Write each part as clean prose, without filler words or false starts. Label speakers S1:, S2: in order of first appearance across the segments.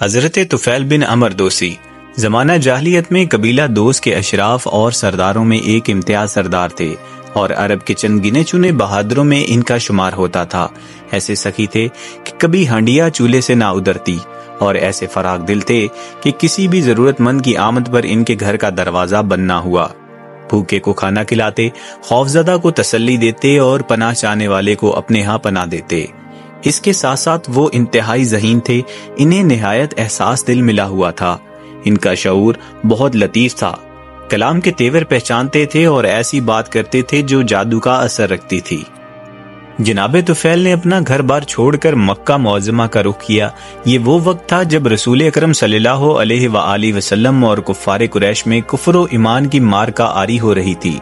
S1: حضرت طفیل بن عمر دوسی زمانہ جاہلیت میں قبیلہ دوس کے اشراف اور سرداروں میں ایک امتیاز سردار تھے اور عرب کے چند گنے چنے بہادروں میں ان کا شمار ہوتا تھا۔ ایسے سخی تھے کہ کبھی ہانڈیاں چولہے سے نہ ادھرتی اور ایسے فراغ دل تھے کہ کسی بھی ضرورت مند کی آمد پر ان کے گھر کا دروازہ بند نہ ہوا۔ بھوکے کو کھانا کھلاتے، خوفزدہ کو تسلی دیتے اور پناہ چاہنے والے کو اپنے ہاں پناہ دیتے۔ اس کے ساتھ ساتھ وہ انتہائی ذہین تھے، انہیں نہایت احساس دل ملا ہوا تھا۔ ان کا شعور بہت لطیف تھا، کلام کے تیور پہچانتے تھے اور ایسی بات کرتے تھے جو جادو کا اثر رکھتی تھی۔ جناب طفیل نے اپنا گھر بار چھوڑ کر مکہ معظمہ کا رخ کیا۔ یہ وہ وقت تھا جب رسول اکرم صلی اللہ علیہ وآلہ وسلم اور کفار قریش میں کفر و ایمان کی مار کا آری ہو رہی تھی۔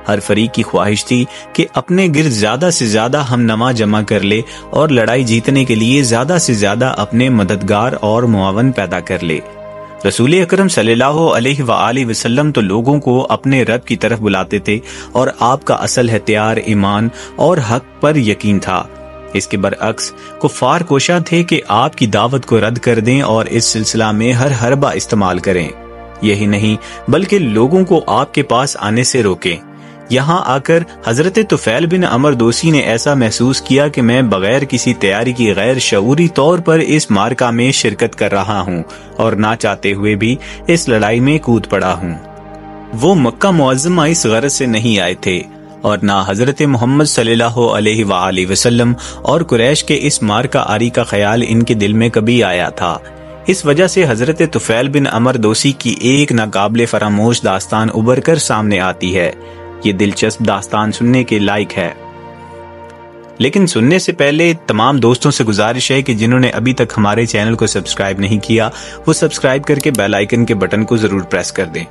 S1: ہر فریق کی خواہش تھی کہ اپنے گرد زیادہ سے زیادہ ہم نما جمع کر لے اور لڑائی جیتنے کے لیے زیادہ سے زیادہ اپنے مددگار اور معاون پیدا کر لے۔ رسول اکرم صلی اللہ علیہ وآلہ وسلم تو لوگوں کو اپنے رب کی طرف بلاتے تھے اور آپ کا اصل ہتھیار ایمان اور حق پر یقین تھا۔ اس کے برعکس کفار کوشاں تھے کہ آپ کی دعوت کو رد کر دیں اور اس سلسلہ میں ہر حربہ استعمال کریں۔ یہی نہیں بلکہ لوگوں کو آپ کے پاس آنے سے روکیں۔ یہاں آ کر حضرت طفیل بن عمر دوسی نے ایسا محسوس کیا کہ میں بغیر کسی تیاری کی غیر شعوری طور پر اس مارکہ میں شرکت کر رہا ہوں اور نہ چاہتے ہوئے بھی اس لڑائی میں کود پڑا ہوں۔ وہ مکہ معظمہ اس غرض سے نہیں آئے تھے اور نہ حضرت محمد صلی اللہ علیہ وآلہ وسلم اور قریش کے اس مارکہ آری کا خیال ان کے دل میں کبھی آیا تھا۔ اس وجہ سے حضرت طفیل بن عمر دوسی کی ایک ناقابل فراموش داستان ابھر کر سامنے آتی ہے۔ یہ دلچسپ داستان سننے کے لائق ہے، لیکن سننے سے پہلے تمام دوستوں سے گزارش ہے کہ جنہوں نے ابھی تک ہمارے چینل کو سبسکرائب نہیں کیا وہ سبسکرائب کر کے بیل آئیکن کے بٹن کو ضرور پریس کر دیں۔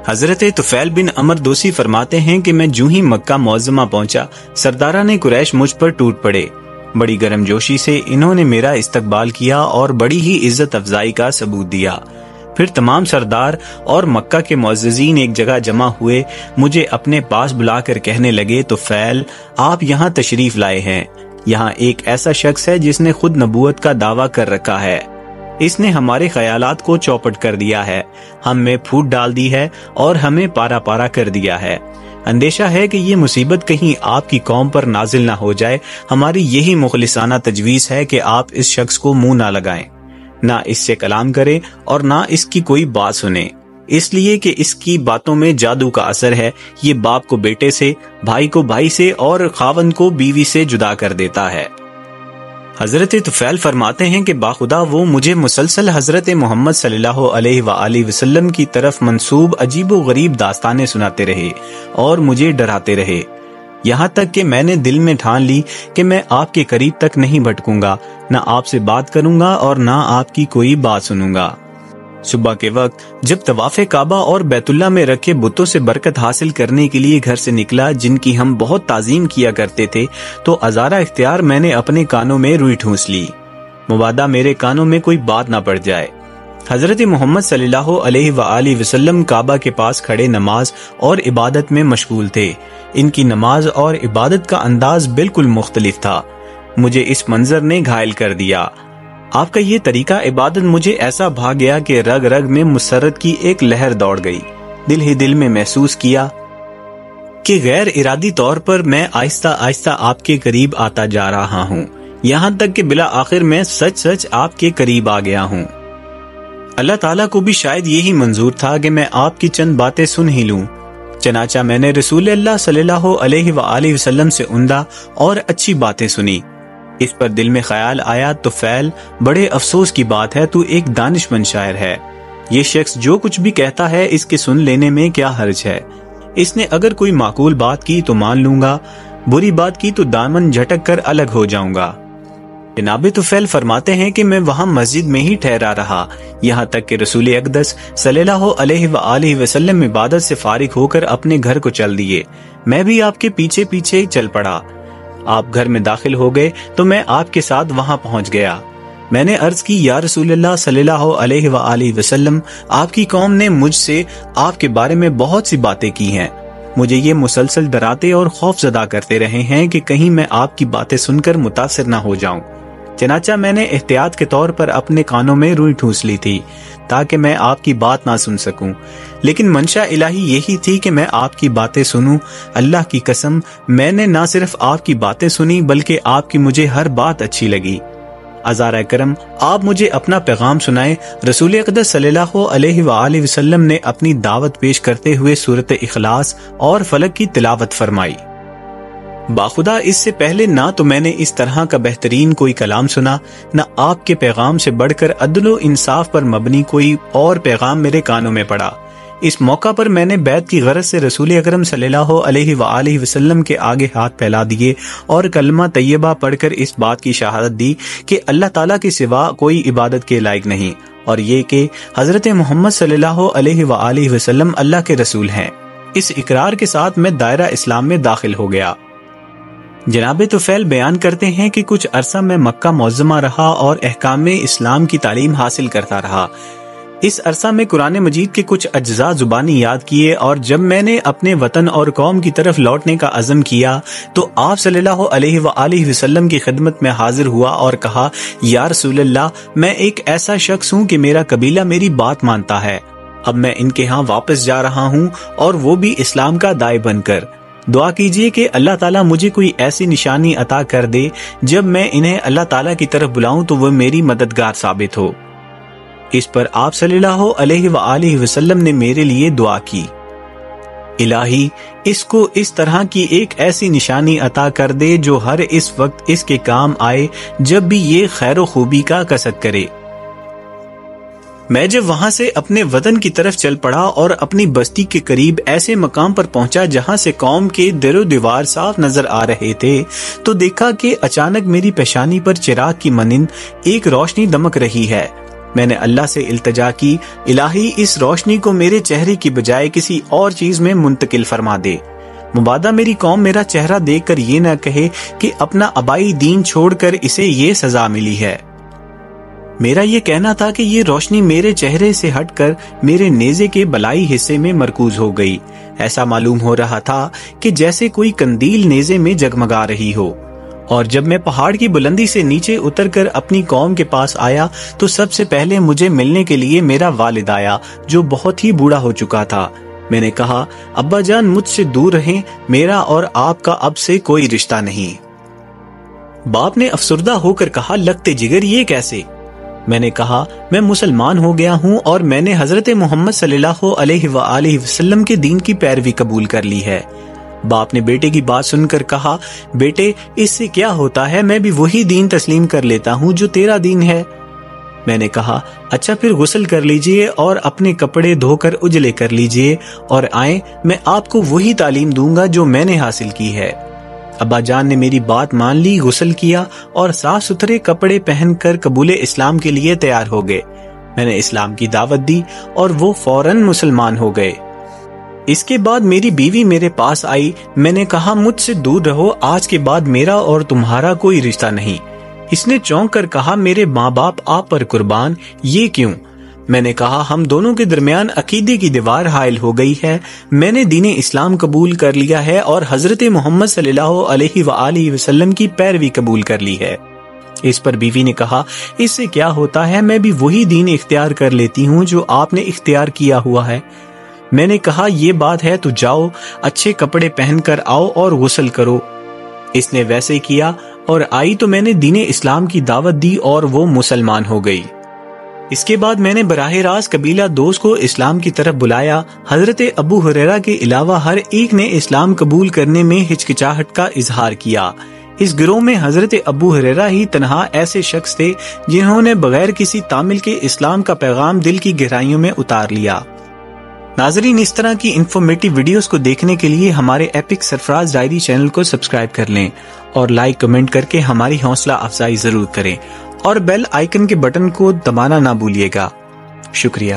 S1: حضرت طفیل بن عمر دوسی فرماتے ہیں کہ میں جو ہی مکہ معظمہ پہنچا، سرداران قریش مجھ پر ٹوٹ پڑے۔ بڑی گرم جوشی سے انہوں نے میرا استقبال کیا اور بڑی ہی عزت افزائی کا ثبوت دیا۔ پھر تمام سردار اور مکہ کے معززین ایک جگہ جمع ہوئے، مجھے اپنے پاس بلا کر کہنے لگے، طفیل آپ یہاں تشریف لائے ہیں۔ یہاں ایک ایسا شخص ہے جس نے خود نبوت کا دعویٰ کر رکھا ہے۔ اس نے ہمارے خیالات کو چوپٹ کر دیا ہے، ہم میں پھوٹ ڈال دی ہے اور ہمیں پارا پارا کر دیا ہے۔ اندیشہ ہے کہ یہ مصیبت کہیں آپ کی قوم پر نازل نہ ہو جائے۔ ہماری یہی مخلصانہ تجویز ہے کہ آپ اس شخص کو منہ نہ لگائیں، نہ اس سے کلام کریں اور نہ اس کی کوئی بات سنیں، اس لیے کہ اس کی باتوں میں جادو کا اثر ہے۔ یہ باپ کو بیٹے سے، بھائی کو بھائی سے اور خاوند کو بیوی سے جدا کر دیتا ہے۔ حضرت طفیل فرماتے ہیں کہ باخدا وہ مجھے مسلسل حضرت محمد صلی اللہ علیہ وآلہ وسلم کی طرف منسوب عجیب و غریب داستانیں سناتے رہے اور مجھے ڈراتے رہے، یہاں تک کہ میں نے دل میں ٹھان لی کہ میں آپ کے قریب تک نہیں بھٹکوں گا، نہ آپ سے بات کروں گا اور نہ آپ کی کوئی بات سنوں گا۔ صبح کے وقت جب طواف کعبہ اور بیت اللہ میں رکھے بتوں سے برکت حاصل کرنے کے لیے گھر سے نکلا، جن کی ہم بہت تعظیم کیا کرتے تھے، تو ازارہ اختیار میں نے اپنے کانوں میں روئی ٹھونس لی، مبادا میرے کانوں میں کوئی بات نہ پڑ جائے۔ حضرت محمد صلی اللہ علیہ وآلہ وسلم کعبہ کے پاس کھڑے نماز اور عبادت میں مشغول تھے۔ ان کی نماز اور عبادت کا انداز بالکل مختلف تھا، مجھے اس منظر نے گھائل کر دیا۔ آپ کا یہ طریقہ عبادت مجھے ایسا بھا گیا کہ رگ رگ میں مسرت کی ایک لہر دوڑ گئی۔ دل ہی دل میں محسوس کیا کہ غیر ارادی طور پر میں آہستہ آہستہ آپ کے قریب آتا جا رہا ہوں، یہاں تک کہ بلا آخر میں سچ سچ آپ کے قریب آ گیا ہوں۔ اللہ تعالیٰ کو بھی شاید یہی منظور تھا کہ میں آپ کی چند باتیں سن ہی لوں، چنانچہ میں نے رسول اللہ صلی اللہ علیہ وآلہ وسلم سے عمدہ اور اچھی باتیں سنی۔ اس پر دل میں خیال آیا، طفیل بڑے افسوس کی بات ہے، تو ایک دانش مند شاعر ہے، یہ شخص جو کچھ بھی کہتا ہے اس کے سن لینے میں کیا حرج ہے؟ اس نے اگر کوئی معقول بات کی تو مان لوں گا، بری بات کی تو دامن جھٹک کر الگ ہو جاؤں گا۔ جناب طفیل فرماتے ہیں کہ میں وہاں مسجد میں ہی ٹھہرا رہا، یہاں تک کہ رسول اقدس صلی اللہ علیہ وآلہ وسلم عبادت سے فارغ ہو کر اپنے گھر کو چل دیے۔ میں بھی آپ کے پیچھے پیچھے چل پڑا۔ آپ گھر میں داخل ہو گئے تو میں آپ کے ساتھ وہاں پہنچ گیا۔ میں نے عرض کی، یا رسول اللہ صلی اللہ علیہ وآلہ وسلم، آپ کی قوم نے مجھ سے آپ کے بارے میں بہت سی باتیں کی ہیں، مجھے یہ مسلسل ڈراتے اور خوف زدہ کرتے رہے ہیں کہ کہیں میں آپ کی باتیں سن کر متاثر نہ ہو جاؤں۔ چنانچہ میں نے احتیاط کے طور پر اپنے کانوں میں روئی ٹھونس لی تھی تاکہ میں آپ کی بات نہ سن سکوں، لیکن منشا الہی یہی تھی کہ میں آپ کی باتیں سنوں۔ اللہ کی قسم، میں نے نہ صرف آپ کی باتیں سنی بلکہ آپ کی مجھے ہر بات اچھی لگی۔ عزارہ کرم، آپ مجھے اپنا پیغام سنائیں۔ رسول اقدس صلی اللہ علیہ وآلہ وسلم نے اپنی دعوت پیش کرتے ہوئے سورۃ اخلاص اور فلق کی تلاوت فرمائی۔ باخدا اس سے پہلے نہ تو میں نے اس طرح کا بہترین کوئی کلام سنا، نہ آپ کے پیغام سے بڑھ کر عدل و انصاف پر مبنی کوئی اور پیغام میرے کانوں میں پڑا۔ اس موقع پر میں نے بیعت کی غرض سے رسول اکرم صلی اللہ علیہ وآلہ وسلم کے آگے ہاتھ پھیلا دیے اور کلمہ طیبہ پڑھ کر اس بات کی شہادت دی کہ اللہ تعالیٰ کے سوا کوئی عبادت کے لائق نہیں، اور یہ کہ حضرت محمد صلی اللہ علیہ وآلہ وسلم اللہ کے رسول ہیں۔ اس اقرار کے ساتھ میں دائرہ اسلام میں داخل ہو گیا۔ جناب طفیل بیان کرتے ہیں کہ کچھ عرصہ میں مکہ معظمہ رہا اور احکام اسلام کی تعلیم حاصل کرتا رہا۔ اس عرصہ میں قرآن مجید کے کچھ اجزاء زبانی یاد کیے، اور جب میں نے اپنے وطن اور قوم کی طرف لوٹنے کا عزم کیا تو آپ صلی اللہ علیہ وآلہ وسلم کی خدمت میں حاضر ہوا اور کہا، یا رسول اللہ، میں ایک ایسا شخص ہوں کہ میرا قبیلہ میری بات مانتا ہے۔ اب میں ان کے ہاں واپس جا رہا ہوں، اور وہ بھی اسلام کا داعی بن کر۔ دعا کیجئے کہ اللہ تعالیٰ مجھے کوئی ایسی نشانی عطا کر دے جب میں انہیں اللہ تعالیٰ کی طرف بلاؤں تو وہ میری مددگار ثابت ہو۔ اس پر آپ صلی اللہ علیہ وآلہ وسلم نے میرے لیے دعا کی، الہی اس کو اس طرح کی ایک ایسی نشانی عطا کر دے جو ہر اس وقت اس کے کام آئے جب بھی یہ خیر و خوبی کا قصد کرے۔ میں جب وہاں سے اپنے وطن کی طرف چل پڑا اور اپنی بستی کے قریب ایسے مقام پر پہنچا جہاں سے قوم کے در و دیوار صاف نظر آ رہے تھے تو دیکھا کہ اچانک میری پیشانی پر چراغ کی مانند ایک روشنی دمک رہی ہے۔ میں نے اللہ سے التجا کی، الہی اس روشنی کو میرے چہرے کی بجائے کسی اور چیز میں منتقل فرما دے، مبادا میری قوم میرا چہرہ دیکھ کر یہ نہ کہے کہ اپنا آبائی دین چھوڑ کر اسے یہ سزا ملی ہے۔ میرا یہ کہنا تھا کہ یہ روشنی میرے چہرے سے ہٹ کر میرے نیزے کے بلائی حصے میں مرکوز ہو گئی۔ ایسا معلوم ہو رہا تھا کہ جیسے کوئی قندیل نیزے میں جگمگا رہی ہو۔ اور جب میں پہاڑ کی بلندی سے نیچے اتر کر اپنی قوم کے پاس آیا تو سب سے پہلے مجھے ملنے کے لیے میرا والد آیا جو بہت ہی بوڑھا ہو چکا تھا۔ میں نے کہا، ابا جان مجھ سے دور رہیں، میرا اور آپ کا اب سے کوئی رشتہ نہیں۔ باپ نے افسردہ ہو کر کہا، لگتے جگر یہ کیسے؟ میں نے کہا، میں مسلمان ہو گیا ہوں اور میں نے حضرت محمد صلی اللہ علیہ وآلہ وسلم کے دین کی پیروی قبول کر لی ہے۔ باپ نے بیٹے کی بات سن کر کہا، بیٹے اس سے کیا ہوتا ہے، میں بھی وہی دین تسلیم کر لیتا ہوں جو تیرا دین ہے۔ میں نے کہا، اچھا پھر غسل کر لیجئے اور اپنے کپڑے دھو کر اجلے کر لیجئے اور آئیں، میں آپ کو وہی تعلیم دوں گا جو میں نے حاصل کی ہے۔ ابا جان نے میری بات مان لی، غسل کیا اور صاف ستھرے کپڑے پہن کر قبول اسلام کے لیے تیار ہو گئے۔ میں نے اسلام کی دعوت دی اور وہ فوراً مسلمان ہو گئے۔ اس کے بعد میری بیوی میرے پاس آئی۔ میں نے کہا، مجھ سے دور رہو، آج کے بعد میرا اور تمہارا کوئی رشتہ نہیں۔ اس نے چونک کر کہا، میرے ماں باپ آپ پر قربان، یہ کیوں؟ میں نے کہا، ہم دونوں کے درمیان عقیدے کی دیوار حائل ہو گئی ہے۔ میں نے دین اسلام قبول کر لیا ہے اور حضرت محمد صلی اللہ علیہ وآلہ وسلم کی پیروی قبول کر لی ہے۔ اس پر بیوی نے کہا، اس سے کیا ہوتا ہے، میں بھی وہی دین اختیار کر لیتی ہوں جو آپ نے اختیار کیا ہوا ہے۔ میں نے کہا، یہ بات ہے تو جاؤ، اچھے کپڑے پہن کر آؤ اور غسل کرو۔ اس نے ویسے کیا اور آئی تو میں نے دین اسلام کی دعوت دی اور وہ مسلمان ہو گئی۔ اس کے بعد میں نے براہ راست قبیلہ دوست کو اسلام کی طرف بلایا۔ حضرت ابو ہریرہ کے علاوہ ہر ایک نے اسلام قبول کرنے میں ہچکچاہٹ کا اظہار کیا۔ اس گروہ میں حضرت ابو ہریرہ ہی تنہا ایسے شخص تھے جنہوں نے بغیر کسی تعمیل کے اسلام کا پیغام دل کی گہرائیوں میں اتار لیا۔ ناظرین، اس طرح کی انفارمیٹو ویڈیوز کو دیکھنے کے لیے ہمارے ایپک سرفراز ڈائری چینل کو سبسکرائب کر لیں اور لائک کمنٹ کر کے ہماری حوصلہ افزائی ضرور کریں اور بیل آئیکن کے بٹن کو دبانا نہ بھولیے گا۔ شکریہ۔